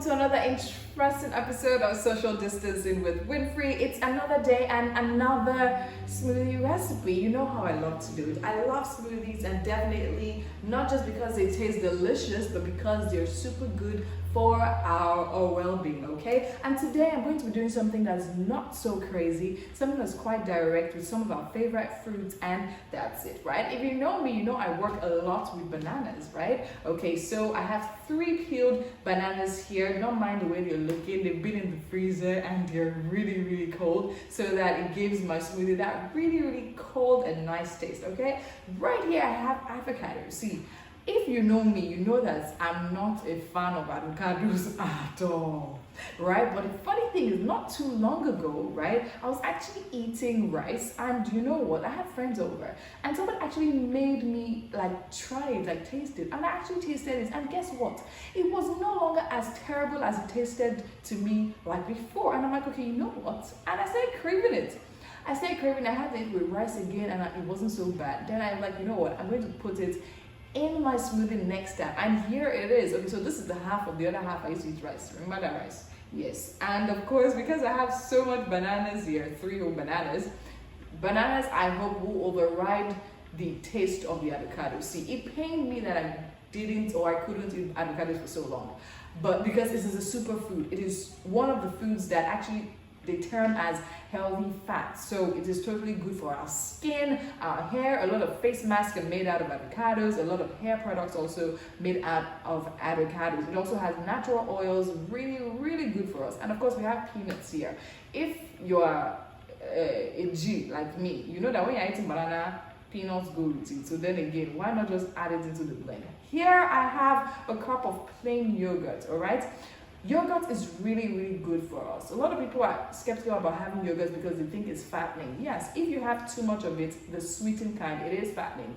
to another interesting episode of Social Distancing with Winfrey. It's another day and another smoothie recipe. You know how I love to do it. I love smoothies, and definitely not just because they taste delicious, but because they're super good for our well-being, okay? And today I'm going to be doing something that's not so crazy, something that's quite direct with some of our favorite fruits, and that's it, right? If you know me, you know I work a lot with bananas, right? Okay, so I have 3 peeled bananas here. Don't mind the way they're looking. They've been in the freezer and they're really, really cold, so that it gives my smoothie that really, really cold and nice taste, okay? Right here I have avocado. See, if you know me, you know that I'm not a fan of avocados at all, right? But the funny thing is, not too long ago, right, I was actually eating rice, and you know what? I had friends over, and someone actually made me try it, taste it, and I actually tasted it, and guess what? It was no longer as terrible as it tasted to me like before, and I'm like, okay, you know what? And I started craving it. I had it with rice again, and it wasn't so bad. Then I'm like, you know what? I'm going to put it in my smoothie next time, and here it is. Okay, so this is the half of the other half I used to eat rice. Remember that rice? Yes. And of course, because I have so much bananas here, 3 whole bananas I hope will override the taste of the avocado. See, it pained me that I didn't or I couldn't eat avocados for so long, but because this is a superfood, it is one of the foods that actually they term as healthy fats. So it is totally good for our skin, our hair. A lot of face masks are made out of avocados. A lot of hair products also made out of avocados. It also has natural oils, really, really good for us. And of course, we have peanuts here. If you are a G like me, you know that when you're eating banana, peanuts go with it. So then again, why not just add it into the blender? Here I have a cup of plain yogurt, all right? Yogurt is really, really good for us. A lot of people are skeptical about having yogurt because they think it's fattening. Yes, if you have too much of it, the sweetened kind, it is fattening.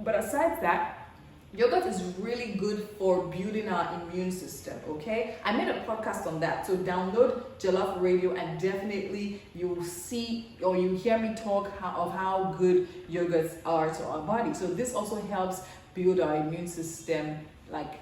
But aside that, yogurt is really good for building our immune system, okay? I made a podcast on that, so download Jollof Radio and definitely you'll see or you hear me talk of how good yogurts are to our body. So this also helps build our immune system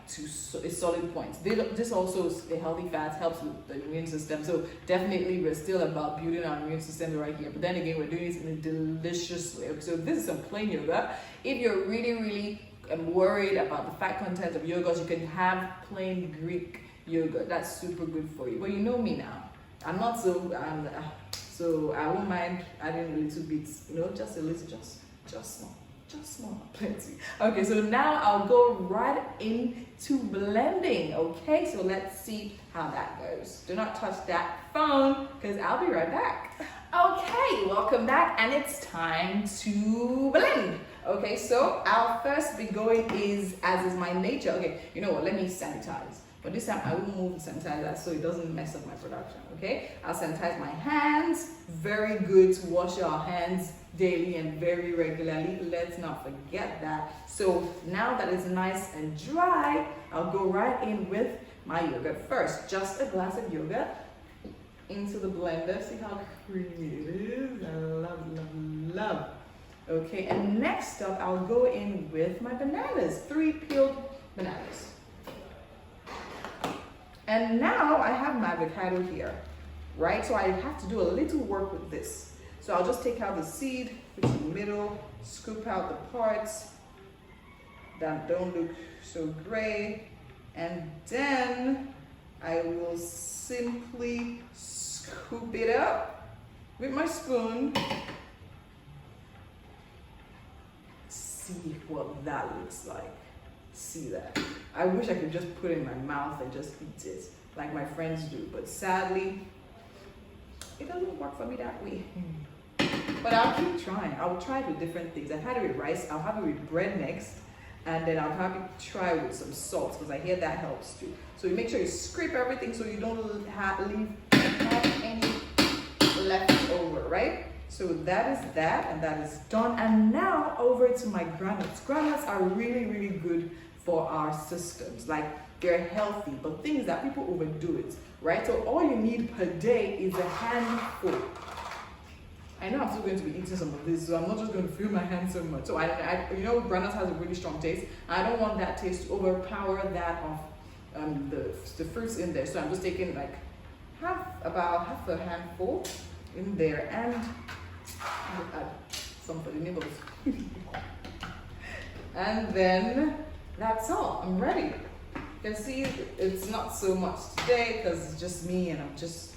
to a solid point. This also, a healthy fat helps with the immune system. So definitely we're still about building our immune system right here. But then again, we're doing it in a delicious way. Okay, so this is some plain yogurt. If you're really, really worried about the fat content of yogurt, you can have plain Greek yogurt. That's super good for you. But you know me now. I'm not so I won't mind adding a little bit, just a little, just small. Just small, plenty. Okay, so now I'll go right into blending. Okay, so let's see how that goes. Do not touch that phone because I'll be right back. Okay, welcome back, and it's time to blend. Okay, so I'll first be going as is my nature. Okay, you know what? Let me sanitize. But this time I will move the sanitizer so it doesn't mess up my production, okay? I'll sanitize my hands. Very good to wash your hands daily and very regularly. Let's not forget that. So now that it's nice and dry, I'll go right in with my yogurt first. Just a glass of yogurt into the blender. See how creamy it is? I love, love, love. Okay, and next up, I'll go in with my bananas. 3 peeled bananas. And now I have my avocado here, right? So I have to do a little work with this. So I'll just take out the seed, put it in the middle, scoop out the parts that don't look so gray, and then I will simply scoop it up with my spoon. See what that looks like. See that? I wish I could just put it in my mouth and just eat it like my friends do, but sadly, it doesn't work for me that way. But I'll keep trying. I'll try it with different things. I've had it with rice, I'll have it with bread next, and then I'll probably try with some salt because I hear that helps too. So you make sure you scrape everything so you don't leave any left over, right? So that is that, and that is done. And now over to my groundnuts. Groundnuts are really, really good for our systems. They're healthy, but things that people overdo it, right? So all you need per day is a handful. I know I'm still going to be eating some of this, so I'm not just going to fill my hands so much. So groundnuts has a really strong taste. I don't want that taste to overpower that the fruits in there. So I'm just taking like about half a handful in there, and I'll add some for the nibbles. And then that's all. I'm ready. You can see it's not so much today because it's just me, and I'm just